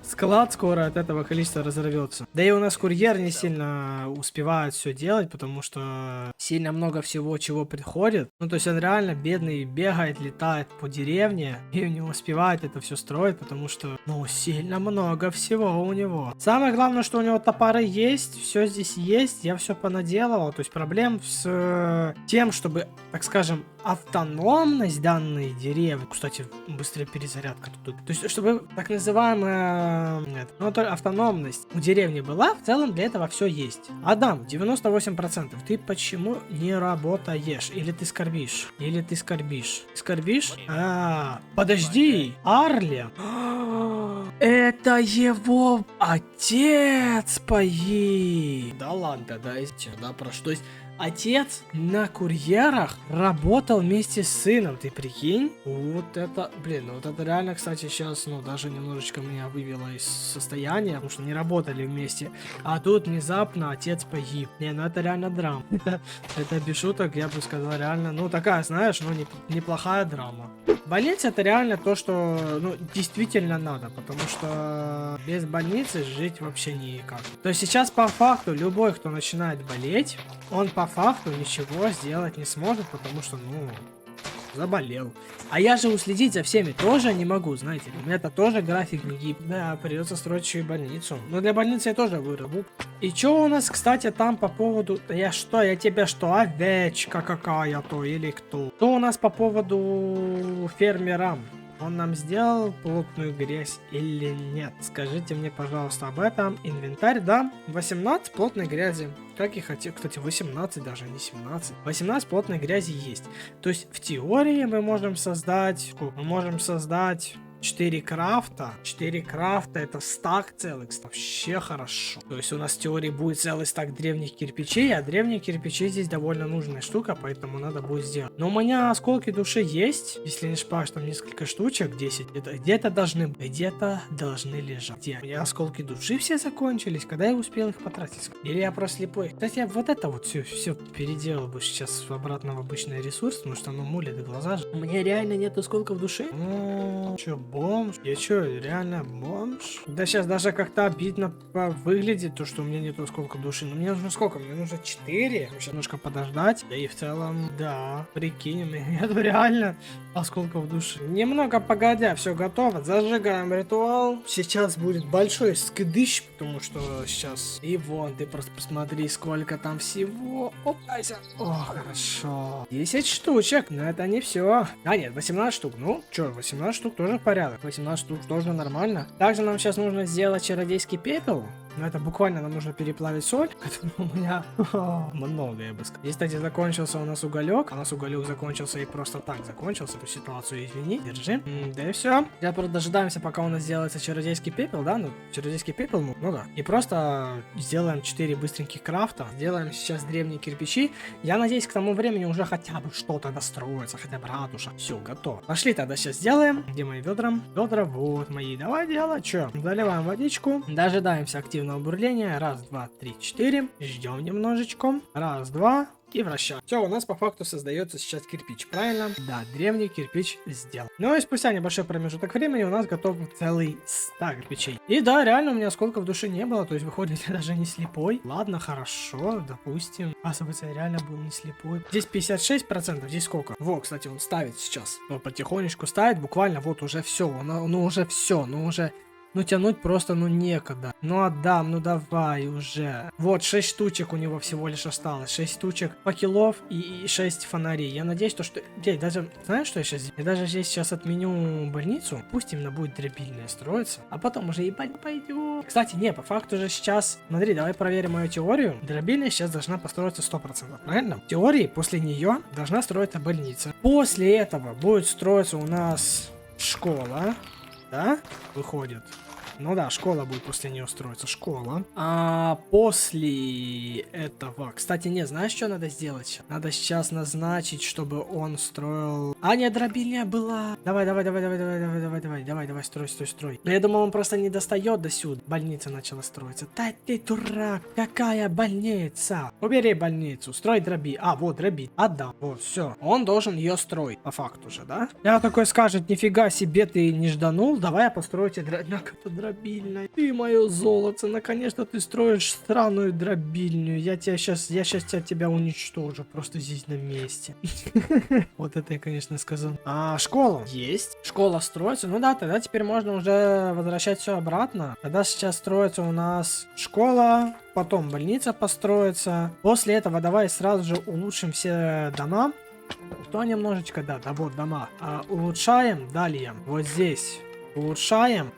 склад скоро от этого количества разорвется. Да и у нас курьер не сильно успевает все делать, потому что сильно много всего, чего приходит. То есть он реально бедный, бегает, летает по деревне и не успевает это все строить, потому что, сильно много всего у него. Самое главное, что у него топоры есть, все здесь есть, я все понаделал. То есть проблем с тем, чтобы, так скажем, автономность данной деревни, кстати, быстрая перезарядка тут. То есть, чтобы так называемая автономность у деревни была, в целом для этого все есть. Адам, 98%. Ты почему не работаешь? Или ты скорбишь? Скорбишь? Подожди, Арли. Это его отец погиб. Да ладно, про что? То есть отец на курьерах работал вместе с сыном, ты прикинь? Вот это, вот это реально, кстати, сейчас, даже немножечко меня вывело из состояния, потому что не работали вместе. А тут внезапно отец погиб. Это реально драма. Это без шуток, я бы сказал, реально, такая, знаешь, неплохая драма. Больница — это реально то, что, действительно надо, потому что без больницы жить вообще никак. То есть сейчас по факту любой, кто начинает болеть, он по факту ничего сделать не сможет, потому что, заболел. А я же уследить за всеми тоже не могу, знаете ли. У меня это тоже график не гиб. Да, придется строить еще и больницу. Но для больницы я тоже вырву. И что у нас, кстати, там по поводу... Я тебе что, овечка какая-то или кто? Что у нас по поводу фермера? Он нам сделал плотную грязь или нет? Скажите мне, пожалуйста, об этом. Инвентарь, да. 18 плотной грязи. Как и хотел. Кстати, 18 даже, не 17. 18 плотной грязи есть. То есть в теории мы можем создать... 4 крафта. 4 крафта это стак целых. Вообще хорошо. То есть у нас в теории будет целый стак древних кирпичей, а древние кирпичи здесь довольно нужная штука, поэтому надо будет сделать. Но у меня осколки души есть. Если не ошибаюсь, там несколько штучек, 10. Это где-то должны лежать. Где? У меня осколки души все закончились, когда я успел их потратить? Или я просто слепой? Кстати, я вот это вот все переделал бы сейчас обратно в обычный ресурс, потому что оно мулит глаза же. У меня реально нет осколков души. Ну, чё, бомж? Я чё, реально бомж? Да сейчас даже как-то обидно выглядит, то, что у меня нет осколков души. Но мне нужно сколько? Мне нужно 4. Сейчас немножко подождать. Да и в целом, да, прикинь, у меня нет реально осколков души. Немного погодя, все готово. Зажигаем ритуал. Сейчас будет большой скидыш, потому что сейчас... И вон, ты просто посмотри, сколько там всего. Опайся. О, хорошо. 10 штучек, но это не все. А нет, 18 штук. Ну, чё, 18 штук тоже порядок. 18 штук тоже нормально. Также нам сейчас нужно сделать чародейский пепел. Но это буквально нам нужно переплавить соль. У меня много, я бы сказал. Здесь, кстати, закончился у нас уголек. У нас уголек закончился и просто так закончился. Эту ситуацию извини. Держи. Да и все. Я просто дожидаемся, пока у нас сделается чародейский пепел, да? Ну, чародейский пепел, ну да. И просто сделаем 4 быстреньких крафта. Сделаем сейчас древние кирпичи. Я надеюсь, к тому времени уже хотя бы что-то достроится. Хотя бы ратуша. Все, готово. Пошли тогда сейчас сделаем. Где мои ведра? Ведра, вот мои. Давай делать. Че? Заливаем водичку. Дожидаемся активного бурления. Раз, два, три, 4. Ждем немножечко. Раз, два. И вращаем. Все, у нас по факту создается сейчас кирпич, правильно? Да, древний кирпич сделан. Ну и спустя небольшой промежуток времени у нас готов целый стак кирпичей. И да, реально у меня осколков души не было, то есть выходит я даже не слепой. Ладно, хорошо, допустим. Оказывается, я реально был не слепой. Здесь 56%, здесь сколько? Во, кстати, он ставит сейчас. Он потихонечку ставит, буквально вот уже все. Ну уже все, ну уже... Ну, тянуть просто, ну, некогда. Ну, отдам, ну, давай уже. Вот, 6 штучек у него всего лишь осталось. 6 штучек факелов и 6 фонарей. Я надеюсь, что... Блядь, даже... Знаешь, что я сейчас... Я даже здесь сейчас отменю больницу. Пусть именно будет дробильная строиться. А потом уже ебать пойдет. Кстати, не, по факту же сейчас... Смотри, давай проверим мою теорию. Дробильная сейчас должна построиться 100%, правильно? В теории, после нее должна строиться больница. После этого будет строиться у нас школа. Да? Выходит. Ну да, школа будет после нее строиться. Школа. А после этого... Кстати, не, знаешь, что надо сделать? Надо сейчас назначить, чтобы он строил... А, нет, дробильня была. Давай, строй. Но я думал, он просто не достает до сюда. Больница начала строиться. Да ты дурак, какая больница? Убери больницу, строй дроби. А, вот, дроби. Отдам. Вот, все. Он должен ее строить, по факту же, да? Я такой скажет, нифига себе ты не жданул, давай я построю тебе дробильная. Ты мое золото, наконец-то ты строишь странную дробильню. Я сейчас тебя уничтожу, просто здесь на месте. Вот это я, конечно, сказал. А, школа есть. Школа строится. Ну да, тогда теперь можно уже возвращать все обратно. Тогда сейчас строится у нас школа, потом больница построится. После этого давай сразу же улучшим все дома. То немножечко, да, вот дома. Улучшаем, далее. Вот здесь. Улучшаем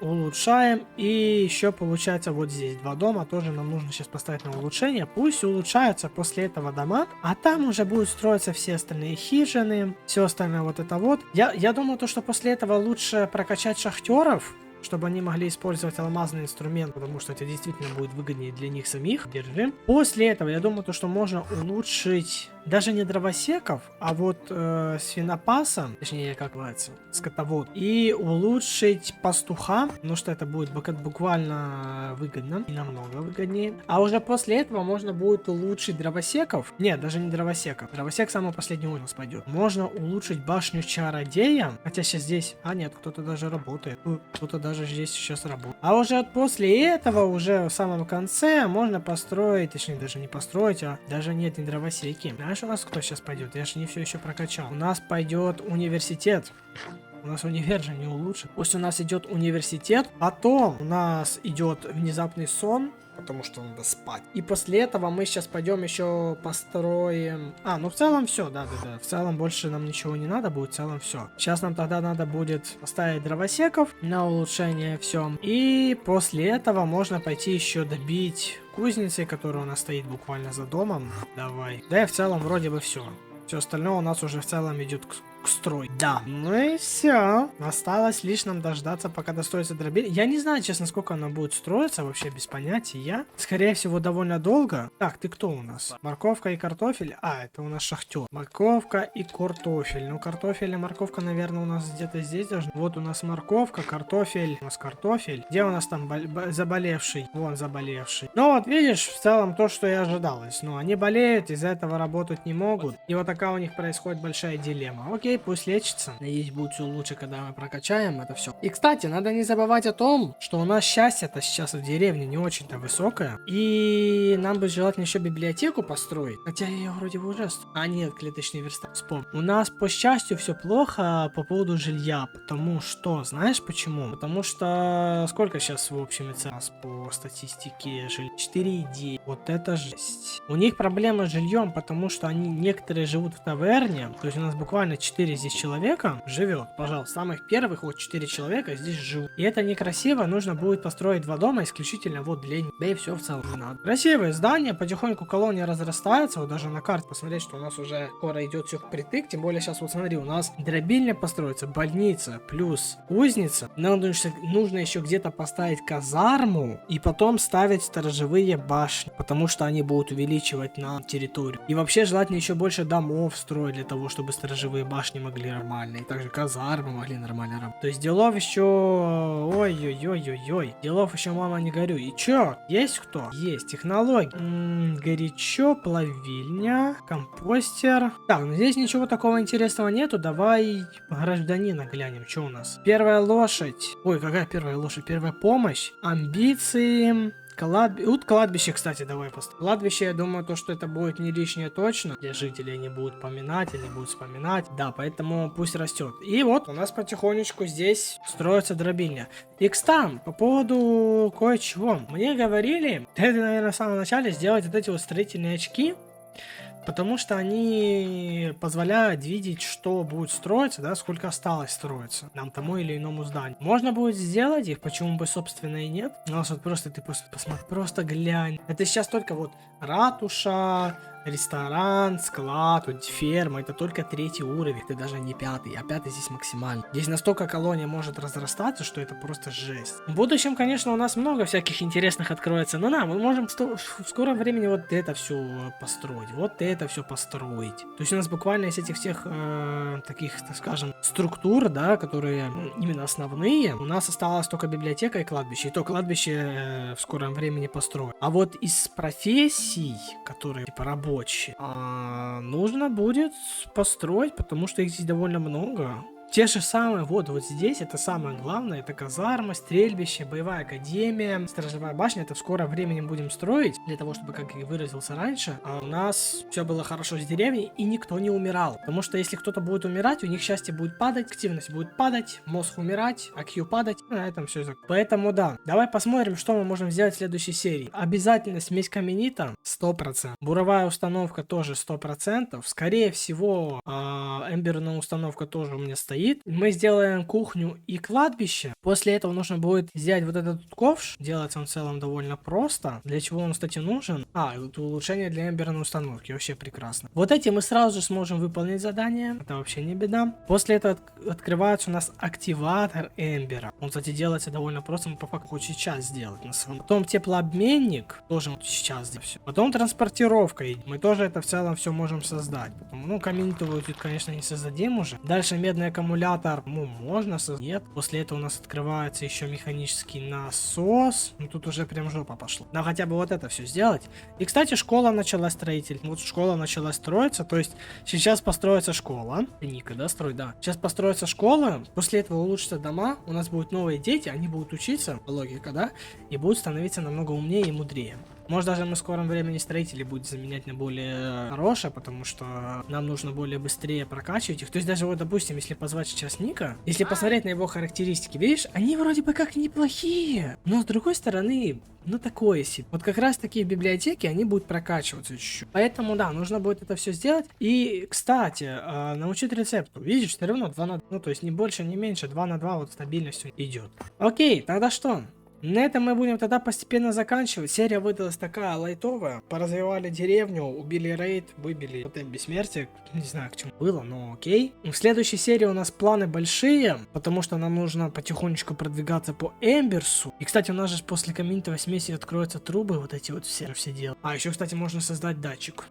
и еще получается вот здесь 2 дома тоже нам нужно сейчас поставить на улучшение. Пусть улучшаются после этого дома, а там уже будут строиться все остальные хижины, все остальное вот это вот. Я думаю, то, что после этого лучше прокачать шахтеров, чтобы они могли использовать алмазный инструмент, потому что это действительно будет выгоднее для них самих. Держи. После этого, я думаю, то, что можно улучшить даже не дровосеков, а вот свинопаса, точнее, как называется, скотовод, и улучшить пастуха, потому что это будет буквально выгодно, и намного выгоднее. А уже после этого можно будет улучшить дровосеков. Нет, даже не дровосеков. Дровосек самый последний у нас пойдет. Можно улучшить башню чародея, хотя сейчас здесь... А нет, кто-то даже работает. Кто-то даже здесь сейчас работает. А уже после этого, уже в самом конце, можно построить, точнее, даже не построить, а даже нет, не дровосеки. Знаешь, у нас кто сейчас пойдет? Я же не все еще прокачал. У нас пойдет университет. У нас универ же не улучшит. Пусть у нас идет университет, потом у нас идет внезапный сон, потому что надо спать. И после этого мы сейчас пойдем еще построим... ну в целом все, да. В целом больше нам ничего не надо будет, в целом все. Сейчас нам тогда надо будет поставить дровосеков на улучшение все. И после этого можно пойти еще добить кузницы, которая у нас стоит буквально за домом. Давай. Да и в целом вроде бы все. Все остальное у нас уже в целом идет к строить. Да. Ну и все. Осталось лишь нам дождаться, пока достроится дробиль. Я не знаю, честно, сколько она будет строиться, вообще без понятия. Скорее всего, довольно долго. Так, ты кто у нас? Морковка и картофель. А, это у нас шахтер. Морковка и картофель. Ну, картофель и морковка, наверное, у нас где-то здесь должны. Вот у нас морковка, картофель. У нас картофель. Где у нас там заболевший? Вон заболевший. Ну вот, видишь, в целом то, что и ожидалось. Но они болеют, из-за этого работать не могут. И вот такая у них происходит большая дилемма. Окей, пусть лечится. Надеюсь, будет все лучше, когда мы прокачаем это все. И, кстати, надо не забывать о том, что у нас счастье-то сейчас в деревне не очень-то высокое. И нам бы желательно еще библиотеку построить. Хотя я ее вроде бы уже... А нет, клеточный верстак. Вспомнил. У нас по счастью все плохо по поводу жилья. Потому что, знаешь почему? Потому что сколько сейчас в общем и целом у нас по статистике жилья? 4,9. Вот это жесть. У них проблемы с жильем, потому что они некоторые живут в таверне. То есть у нас буквально 4 здесь человека живет. Пожалуйста, самых первых вот 4 человека здесь живут. И это некрасиво. Нужно будет построить 2 дома исключительно вот для них. Да и все в целом надо. Красивые здания. Потихоньку колония разрастается. Вот даже на карте посмотреть, что у нас уже скоро идет все впритык. Тем более сейчас вот смотри, у нас дробильня построится, больница плюс кузница. Нам нужно еще где-то поставить казарму и потом ставить сторожевые башни, потому что они будут увеличивать нам территорию. И вообще желательно еще больше домов строить для того, чтобы сторожевые башни могли нормально, и также казармы могли нормально работать. То есть делов еще... Ой-ой-ой-ой-ой. Делов еще, мама, не горю. И чё? Есть кто? Есть. Технологии. Горячо, плавильня, компостер. Так, ну здесь ничего такого интересного нету. Давай гражданина глянем, что у нас. Первая лошадь. Ой, какая первая лошадь? Первая помощь. Амбиции. Кладбище, кстати, давай поставим. Кладбище, я думаю, то, что это будет не лишнее точно. Где жители не будут поминать или будут вспоминать. Да, поэтому пусть растет. И вот у нас потихонечку здесь строится дробильня. И, кстати, по поводу кое-чего. Мне говорили, это, наверное, в самом начале, сделать вот эти вот строительные очки. Потому что они позволяют видеть, что будет строиться, да, сколько осталось строиться нам тому или иному зданию. Можно будет сделать их, почему бы, собственно, и нет. У нас вот просто, ты посмотри, просто глянь. Это сейчас только вот ратуша, ресторан, склад, вот ферма, это только 3-й уровень, это даже не 5-й, а 5-й здесь максимально. Здесь настолько колония может разрастаться, что это просто жесть. В будущем, конечно, у нас много всяких интересных откроется, но мы можем в скором времени вот это все построить, вот это все построить. То есть у нас буквально из этих всех таких, так скажем, структур, да, которые именно основные, у нас осталась только библиотека и кладбище, и то кладбище в скором времени построить. А вот из профессий, которые типа работают, нужно будет построить, потому что их здесь довольно много. Те же самые, вот здесь, это самое главное, это казарма, стрельбище, боевая академия, сторожевая башня, это в скором времени будем строить, для того, чтобы, как я выразился раньше, у нас все было хорошо с деревней, и никто не умирал. Потому что если кто-то будет умирать, у них счастье будет падать, активность будет падать, мозг умирать, IQ падать, и на этом все закончится. Поэтому да, давай посмотрим, что мы можем сделать в следующей серии. Обязательно смесь каменита 100%, буровая установка тоже 100%, скорее всего, эмберная установка тоже у меня стоит. Мы сделаем кухню и кладбище. После этого нужно будет взять вот этот ковш. Делается он в целом довольно просто. Для чего он, кстати, нужен? Это улучшение для эмберной установки. Вообще прекрасно. Вот эти мы сразу же сможем выполнить задание. Это вообще не беда. После этого открывается у нас активатор эмбера. Он, кстати, делается довольно просто. Мы по факту хоть сейчас сделать. Потом теплообменник. Тоже вот сейчас здесь все. Потом транспортировка. Мы тоже это в целом все можем создать. Потом, каменитовую тут, конечно, не создадим уже. Дальше медный аккумулятор, можно создать. Нет. После этого у нас открывается еще механический насос. Тут уже прям жопа пошла. Но хотя бы вот это все сделать. И, кстати, школа начала строить. Вот школа начала строиться. То есть сейчас построится школа. Никогда строить, да. Сейчас построится школа. После этого улучшатся дома. У нас будут новые дети. Они будут учиться. Логика, да? И будут становиться намного умнее и мудрее. Может, даже мы в скором времени строители будем заменять на более хорошее, потому что нам нужно более быстрее прокачивать их. То есть даже вот, допустим, если позвать сейчас Ника, если посмотреть на его характеристики, видишь, они вроде бы как неплохие, но с другой стороны, такое себе. Вот как раз такие библиотеки, они будут прокачиваться чуть-чуть. Поэтому, да, нужно будет это все сделать. И, кстати, научить рецепту. Видишь, все равно 2 на 2, то есть не больше, не меньше, 2 на 2 вот стабильно все идет. Окей, тогда что? На этом мы будем тогда постепенно заканчивать. Серия выдалась такая лайтовая. Поразвивали деревню, убили рейд, выбили тотем бессмертия. Не знаю, к чему было, но окей. В следующей серии у нас планы большие, потому что нам нужно потихонечку продвигаться по Эмберсу. И, кстати, у нас же после комьюнити смеси откроются трубы, вот эти вот все дела. А еще, кстати, можно создать датчик.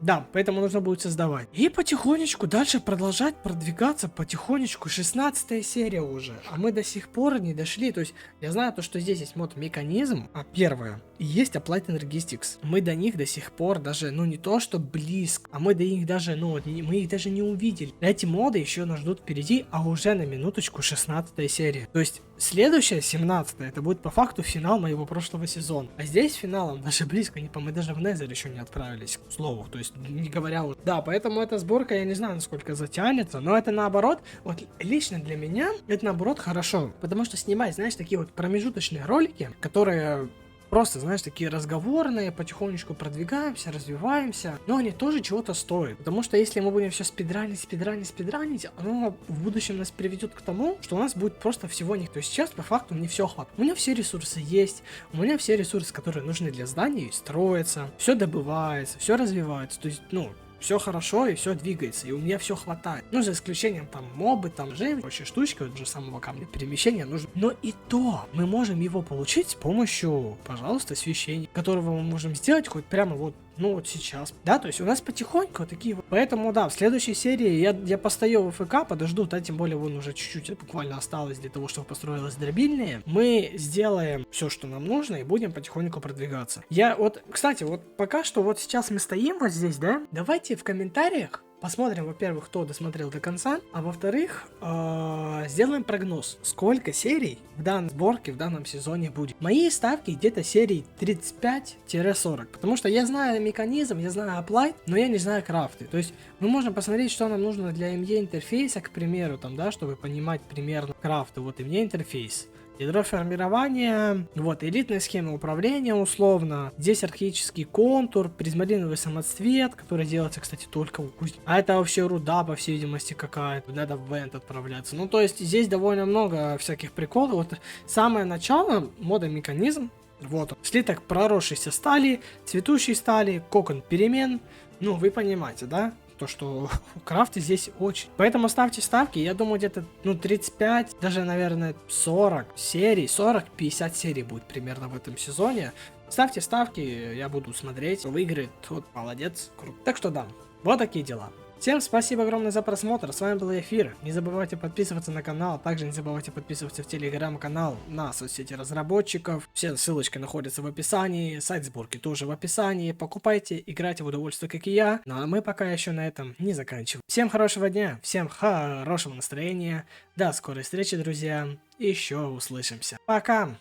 Да, поэтому нужно будет создавать. И потихонечку дальше продолжать продвигаться, потихонечку. 16 серия уже. А мы до сих пор не дошли. То есть, я знаю то, что здесь есть мод механизм, а первое. И есть Applied Energistics. Мы до них до сих пор даже, ну не то что близко, а мы до них даже, ну мы их даже не увидели. Эти моды еще нас ждут впереди, а уже на минуточку 16 серия. То есть, следующая 17 это будет по факту финал моего прошлого сезона. А здесь финалом даже близко не по, мы даже в Незер еще не отправились, к слову. То есть, не говоря уже. Да, поэтому эта сборка, я не знаю, насколько затянется, но это наоборот, вот лично для меня, это наоборот хорошо. Потому что снимать, знаешь, такие вот промежуточные ролики, которые просто, знаешь, такие разговорные, потихонечку продвигаемся, развиваемся, но они тоже чего-то стоят. Потому что если мы будем все спидранить, оно в будущем нас приведет к тому, что у нас будет просто всего них. То есть сейчас по факту мне все хватает. У меня все ресурсы есть, у меня все ресурсы, которые нужны для зданий, строятся, все добывается, все развивается. То есть, ну, все хорошо и все двигается, и у меня все хватает. Ну, за исключением там мобы, там же вообще штучки, вот же самого камня перемещения нужно. Но и то мы можем его получить с помощью, пожалуйста, освещения, которого мы можем сделать хоть прямо вот, ну вот сейчас. Да, то есть у нас потихоньку такие вот. Поэтому, да, в следующей серии я постою в ФК, подожду, да, тем более вон уже чуть-чуть буквально осталось для того, чтобы построилось дробильнее. Мы сделаем все, что нам нужно, и будем потихоньку продвигаться. Я вот, кстати, вот пока что вот сейчас мы стоим вот здесь, да, давайте в комментариях посмотрим, во-первых, кто досмотрел до конца, а во-вторых, сделаем прогноз, сколько серий в данной сборке, в данном сезоне будет. Мои ставки где-то серий 35-40, потому что я знаю механизм, я знаю Applied, но я не знаю крафты. То есть мы можем посмотреть, что нам нужно для ME интерфейса, к примеру, там, да, чтобы понимать примерно крафты. Вот ME интерфейс. Ядро формирования, вот, элитная схема управления условно, здесь архаический контур, призмалиновый самоцвет, который делается, кстати, только у кузнеца. А это вообще руда, по всей видимости, какая-то, надо в вент отправляться. Ну, то есть, здесь довольно много всяких приколов. Вот, самое начало, мода механизм, вот он, слиток проросшейся стали, цветущей стали, кокон перемен, ну, вы понимаете, да? То, что крафты здесь очень. Поэтому ставьте ставки, я думаю, где-то, ну, 35, даже, наверное, 40 серий, 40-50 серий будет примерно в этом сезоне. Ставьте ставки, я буду смотреть, выиграет тот, молодец, круто. Так что да, вот такие дела. Всем спасибо огромное за просмотр, с вами был Эфир. Не забывайте подписываться на канал, также не забывайте подписываться в телеграм-канал на соцсети разработчиков. Все ссылочки находятся в описании, сайт сборки тоже в описании. Покупайте, играйте в удовольствие, как и я. Ну а мы пока еще на этом не заканчиваем. Всем хорошего дня, всем хорошего настроения, до скорой встречи, друзья, и еще услышимся. Пока!